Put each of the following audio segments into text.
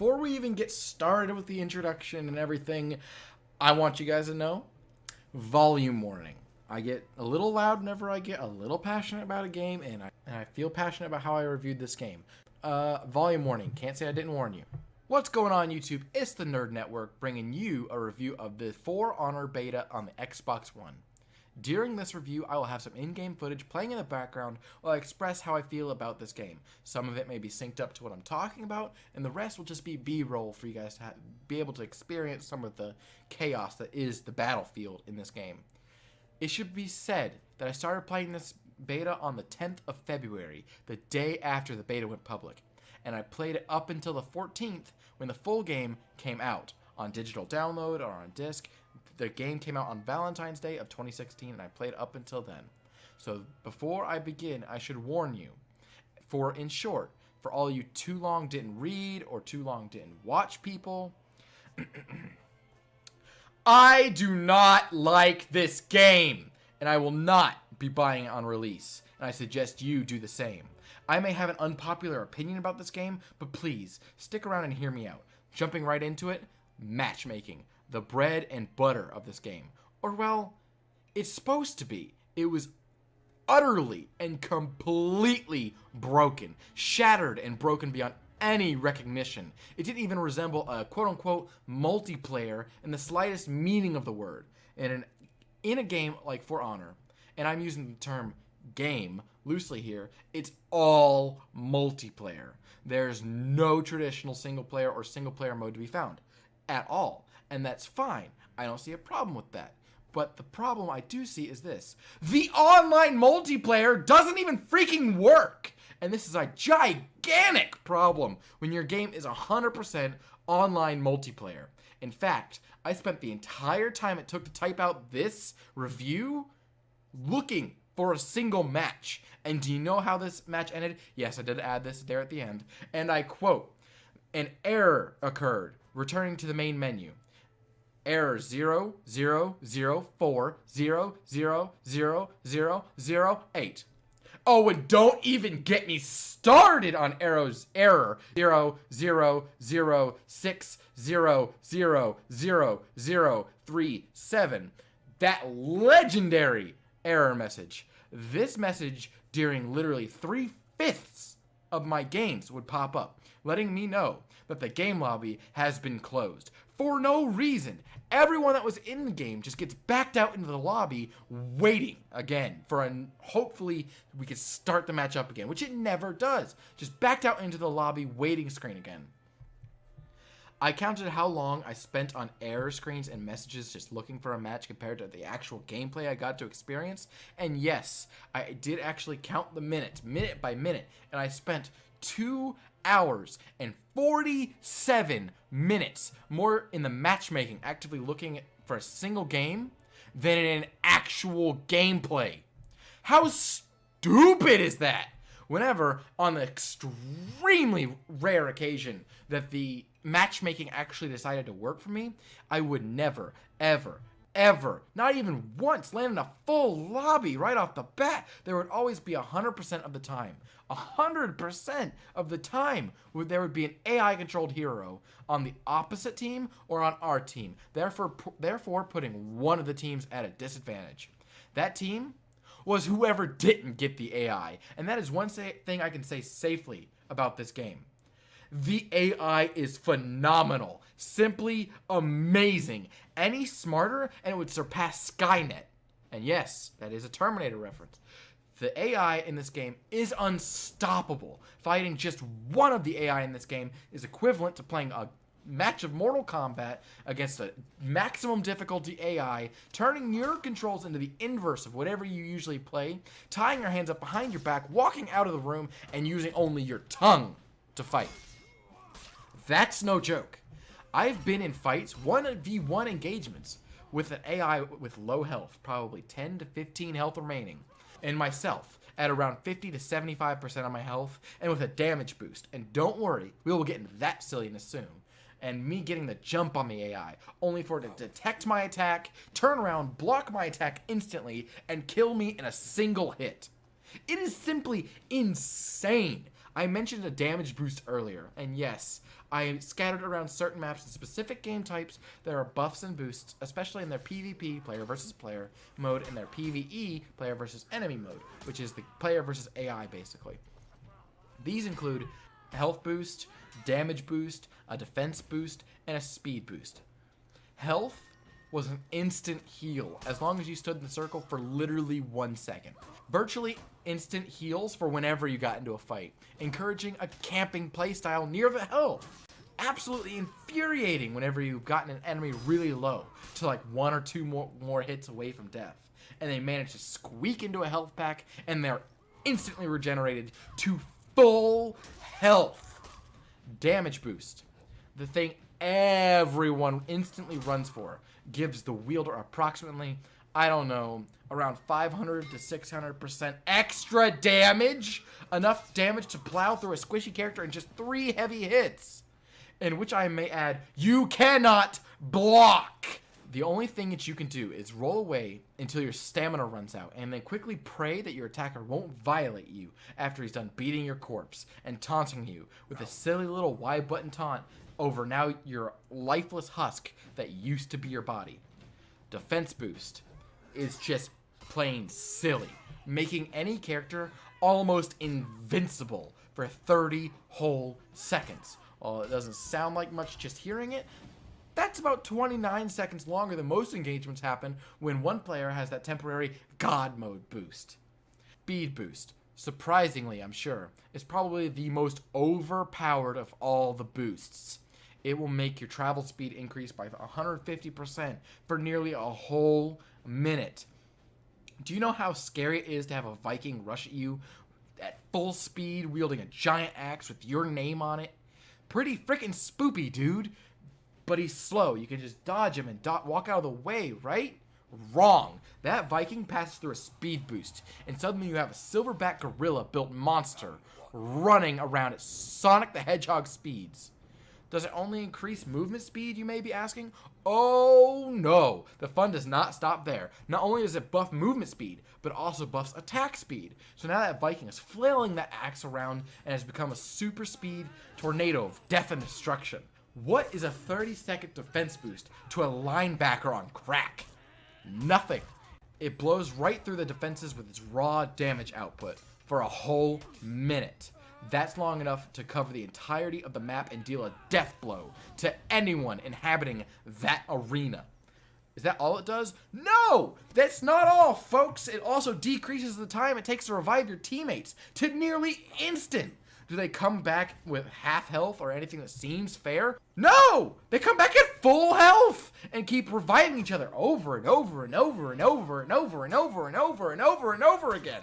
before we even get started with the introduction and everything, I want you guys to know, volume warning. I get a little loud whenever I get a little passionate about a game, and I feel passionate about how I reviewed this game. Volume warning. Can't say I didn't warn you. What's going on, YouTube? It's the Nerd Network bringing you a review of the For Honor beta on the Xbox One. During this review, I will have some in-game footage playing in the background while I express how I feel about this game. Some of it may be synced up to what I'm talking about, and the rest will just be B-roll for you guys to be able to experience some of the chaos that is the battlefield in this game. It should be said that I started playing this beta on the 10th of February, the day after the beta went public, and I played it up until the 14th when the full game came out on digital download or on disc. The game came out on Valentine's Day of 2016, and I played up until then. So before I begin, I should warn you, in short, for all you too long didn't read or too long didn't watch people, I do not like this game, and I will not be buying it on release, and I suggest you do the same. I may have an unpopular opinion about this game, but please, stick around and hear me out. Jumping right into it, matchmaking. The bread and butter of this game. Or, well, it's supposed to be. It was utterly and completely broken. Shattered and broken beyond any recognition. It didn't even resemble a quote-unquote multiplayer in the slightest meaning of the word. In a game like For Honor, and I'm using the term game loosely here, it's all multiplayer. There's no traditional single-player or single-player mode to be found at all. And that's fine. I don't see a problem with that. But the problem I do see is this. The online multiplayer doesn't even freaking work! And this is a gigantic problem when your game is 100% online multiplayer. In fact, I spent the entire time it took to type out this review looking for a single match. And do you know how this match ended? Yes, I did add this there at the end. And I quote, "An error occurred. Returning to the main menu. Error 0004000008. Oh, and don't even get me started on error 00060000037. That legendary error message. This message during literally 3/5 of my games would pop up, letting me know that the game lobby has been closed. For no reason. Everyone that was in the game just gets backed out into the lobby waiting again for hopefully we could start the match up again, which it never does. Just backed out into the lobby waiting screen again. I counted how long I spent on error screens and messages just looking for a match compared to the actual gameplay I got to experience. And yes, I did actually count the minutes, minute by minute, and I spent 2 hours and 47 minutes more in the matchmaking, actively looking for a single game than in actual gameplay. How stupid is that? Whenever, on the extremely rare occasion that the matchmaking actually decided to work for me, I would never, ever, not even once land in a full lobby right off the bat. There would always be 100% of the time. 100% of the time there would be an AI-controlled hero on the opposite team or on our team, therefore putting one of the teams at a disadvantage. That team was whoever didn't get the AI, and that is one thing I can say safely about this game. The AI is phenomenal. Simply amazing. Any smarter and it would surpass Skynet. And yes, that is a Terminator reference. The AI in this game is unstoppable. Fighting just one of the AI in this game is equivalent to playing a match of Mortal Kombat against a maximum difficulty AI, turning your controls into the inverse of whatever you usually play, tying your hands up behind your back, walking out of the room, and using only your tongue to fight. That's no joke. I've been in fights, 1v1 engagements, with an AI with low health, probably 10 to 15 health remaining, and myself at around 50 to 75% of my health, and with a damage boost. And don't worry, we will get into that silliness soon. And me getting the jump on the AI, only for it to detect my attack, turn around, block my attack instantly, and kill me in a single hit. It is simply insane. I mentioned a damage boost earlier, and yes, I scattered around certain maps and specific game types there are buffs and boosts, especially in their PvP, player versus player, mode, and their PvE, player versus enemy mode, which is the player versus AI, basically. These include a health boost, damage boost, a defense boost, and a speed boost. Health was an instant heal as long as you stood in the circle for literally 1 second. Virtually instant heals for whenever you got into a fight, encouraging a camping playstyle near the health. Absolutely infuriating whenever you've gotten an enemy really low to like 1 or 2 more hits away from death, and they manage to squeak into a health pack and they're instantly regenerated to full health. Damage boost, the thing everyone instantly runs for, gives the wielder approximately, I don't know, around 500 to 600% extra damage. Enough damage to plow through a squishy character in just 3 heavy hits. In which I may add, you cannot block. The only thing that you can do is roll away until your stamina runs out, and then quickly pray that your attacker won't violate you after he's done beating your corpse and taunting you with a silly little Y button taunt over now your lifeless husk that used to be your body. Defense boost is just plain silly, making any character almost invincible for 30 whole seconds. While it doesn't sound like much just hearing it, that's about 29 seconds longer than most engagements happen when one player has that temporary God mode boost. Speed boost, surprisingly I'm sure, is probably the most overpowered of all the boosts. It will make your travel speed increase by 150% for nearly a whole minute. Do you know how scary it is to have a Viking rush at you at full speed wielding a giant axe with your name on it? Pretty freaking spoopy, dude. But he's slow. You can just dodge him and walk out of the way, right? Wrong. That Viking passes through a speed boost, and suddenly you have a silverback gorilla-built monster running around at Sonic the Hedgehog speeds. Does it only increase movement speed, you may be asking? Oh no, the fun does not stop there. Not only does it buff movement speed, but also buffs attack speed. So now that Viking is flailing that axe around and has become a super speed tornado of death and destruction. What is a 30-second defense boost to a linebacker on crack? Nothing. It blows right through the defenses with its raw damage output for a whole minute. That's long enough to cover the entirety of the map and deal a death blow to anyone inhabiting that arena. Is that all it does? No! That's not all, folks! It also decreases the time it takes to revive your teammates to nearly instant. Do they come back with half health or anything that seems fair? No! They come back at full health and keep reviving each other over and over and over and over and over and over and over and over and over again.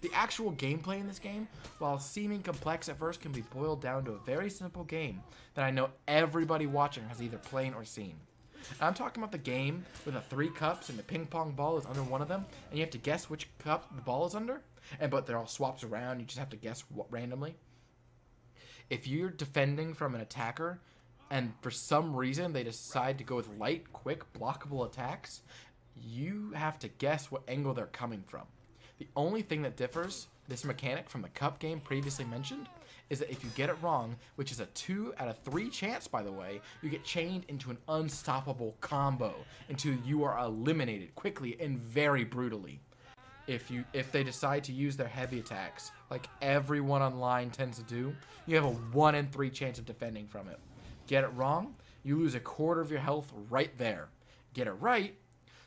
The actual gameplay in this game, while seeming complex at first, can be boiled down to a very simple game that I know everybody watching has either played or seen. I'm talking about the game with the 3 cups and the ping pong ball is under one of them, and you have to guess which cup the ball is under, but they're all swapped around, you just have to guess randomly. If you're defending from an attacker, and for some reason they decide to go with light, quick, blockable attacks, you have to guess what angle they're coming from. The only thing that differs this mechanic from the cup game previously mentioned is that if you get it wrong, which is a 2 out of 3 chance, by the way, you get chained into an unstoppable combo until you are eliminated quickly and very brutally. If they decide to use their heavy attacks, like everyone online tends to do, you have a 1 in 3 chance of defending from it. Get it wrong, you lose a quarter of your health right there. Get it right,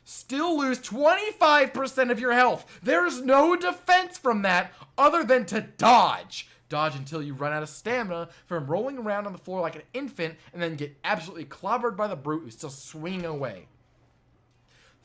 still lose 25% of your health. There's no defense from that other than to dodge. Dodge until you run out of stamina from rolling around on the floor like an infant and then get absolutely clobbered by the brute who's still swinging away.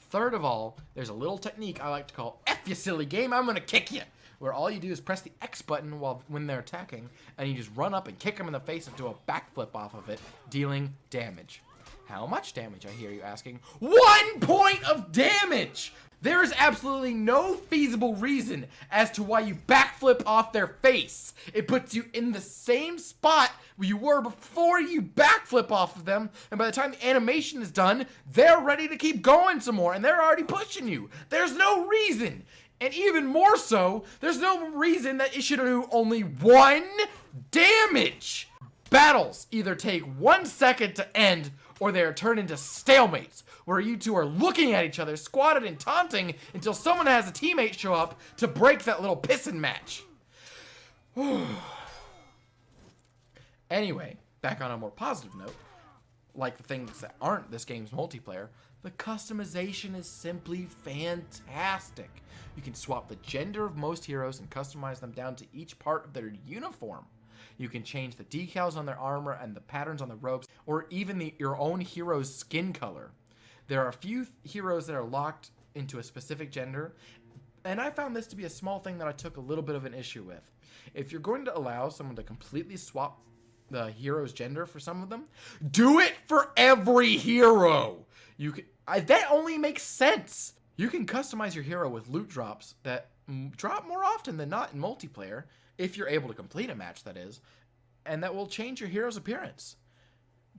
Third of all, there's a little technique I like to call F you silly game, I'm gonna kick you, where all you do is press the X button when they're attacking, and you just run up and kick them in the face and do a backflip off of it, dealing damage. How much damage, I hear you asking? 1 point of damage! There is absolutely no feasible reason as to why you backflip off their face. It puts you in the same spot where you were before you backflip off of them, and by the time the animation is done, they're ready to keep going some more, and they're already pushing you. There's no reason. And even more so, there's no reason that it should do only 1 damage. Battles either take 1 second to end or they are turned into stalemates, where you two are looking at each other, squatted and taunting until someone has a teammate show up to break that little pissin' match. Anyway, back on a more positive note, like the things that aren't this game's multiplayer, the customization is simply fantastic. You can swap the gender of most heroes and customize them down to each part of their uniform. You can change the decals on their armor and the patterns on the robes, or even your own hero's skin color. There are a few heroes that are locked into a specific gender, and I found this to be a small thing that I took a little bit of an issue with. If you're going to allow someone to completely swap the hero's gender for some of them, do it for every hero. That only makes sense. You can customize your hero with loot drops that drop more often than not in multiplayer, if you're able to complete a match, that is, and that will change your hero's appearance.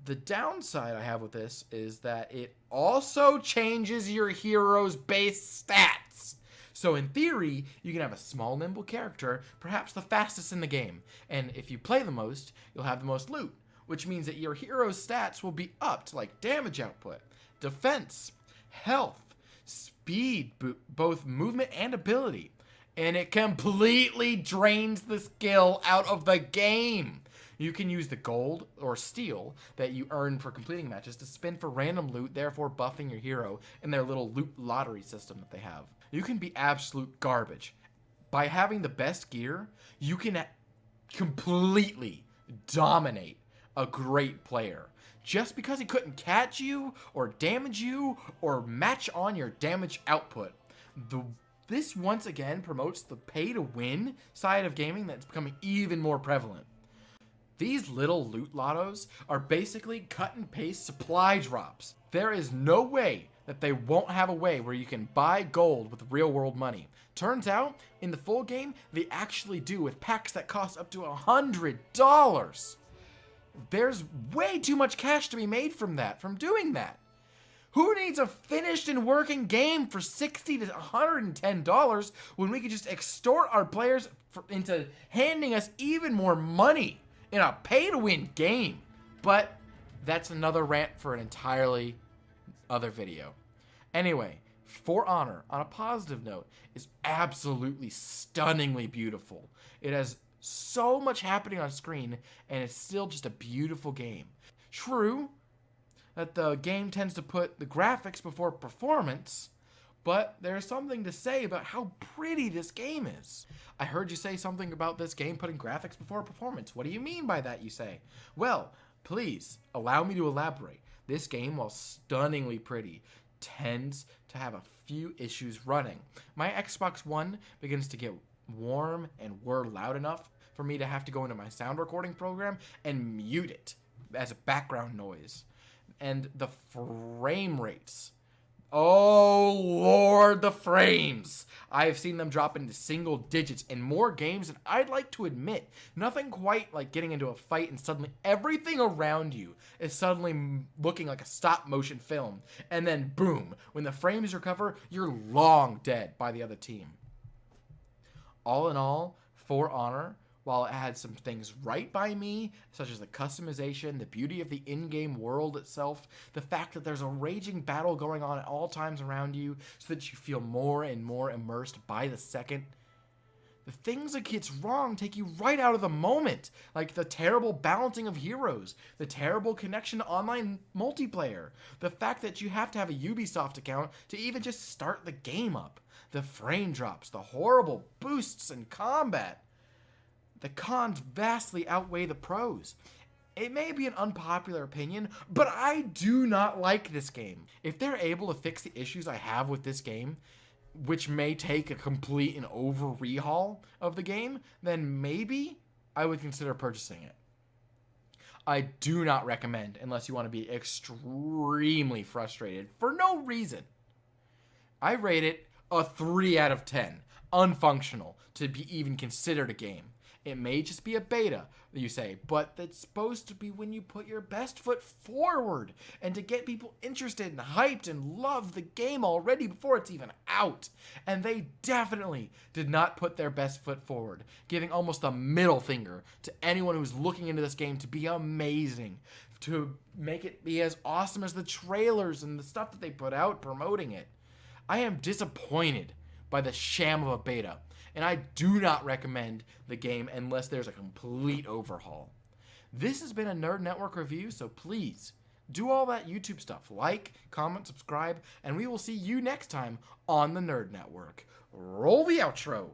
The downside I have with this is that it also changes your hero's base stats. So in theory, you can have a small, nimble character, perhaps the fastest in the game, and if you play the most, you'll have the most loot, which means that your hero's stats will be upped, like damage output, defense, health, speed, both movement and ability, and it completely drains the skill out of the game. You can use the gold or steel that you earn for completing matches to spin for random loot, therefore buffing your hero in their little loot lottery system that they have. You can be absolute garbage. By having the best gear, you can completely dominate a great player. Just because he couldn't catch you or damage you or match on your damage output. This once again promotes the pay-to-win side of gaming that's becoming even more prevalent. These little loot lottos are basically cut and paste supply drops. There is no way that they won't have a way where you can buy gold with real world money. Turns out, in the full game, they actually do, with packs that cost up to $100. There's way too much cash to be made from doing that. Who needs a finished and working game for $60 to $110 when we could just extort our players into handing us even more money in a pay-to-win game? But that's another rant for an entirely other video. Anyway, For Honor, on a positive note, is absolutely stunningly beautiful. It has so much happening on screen, and it's still just a beautiful game. True that the game tends to put the graphics before performance, but there's something to say about how pretty this game is. I heard you say something about this game putting graphics before performance. What do you mean by that, you say? Well, please, allow me to elaborate. This game, while stunningly pretty, tends to have a few issues running. My Xbox One begins to get warm and whir loud enough for me to have to go into my sound recording program and mute it as a background noise. And the frame rates. Oh, Lord, the frames. I have seen them drop into single digits in more games than I'd like to admit. Nothing quite like getting into a fight and suddenly everything around you is suddenly looking like a stop motion film. And then boom, when the frames recover, you're long dead by the other team. All in all, For Honor, while it had some things right by me, such as the customization, the beauty of the in-game world itself, the fact that there's a raging battle going on at all times around you so that you feel more and more immersed by the second, the things that gets wrong take you right out of the moment, like the terrible balancing of heroes, the terrible connection to online multiplayer, the fact that you have to have a Ubisoft account to even just start the game up, the frame drops, the horrible boosts in combat. The cons vastly outweigh the pros. It may be an unpopular opinion, but I do not like this game. If they're able to fix the issues I have with this game, which may take a complete and overhaul of the game, then maybe I would consider purchasing it. I do not recommend unless you want to be extremely frustrated for no reason. I rate it a 3 out of 10, unfunctional to be even considered a game. It may just be a beta, you say, but it's supposed to be when you put your best foot forward and to get people interested and hyped and love the game already before it's even out. And they definitely did not put their best foot forward, giving almost a middle finger to anyone who's looking into this game to be amazing, to make it be as awesome as the trailers and the stuff that they put out promoting it. I am disappointed by the sham of a beta, and I do not recommend the game unless there's a complete overhaul. This has been a Nerd Network review, so please do all that YouTube stuff. Like, comment, subscribe, and we will see you next time on the Nerd Network. Roll the outro.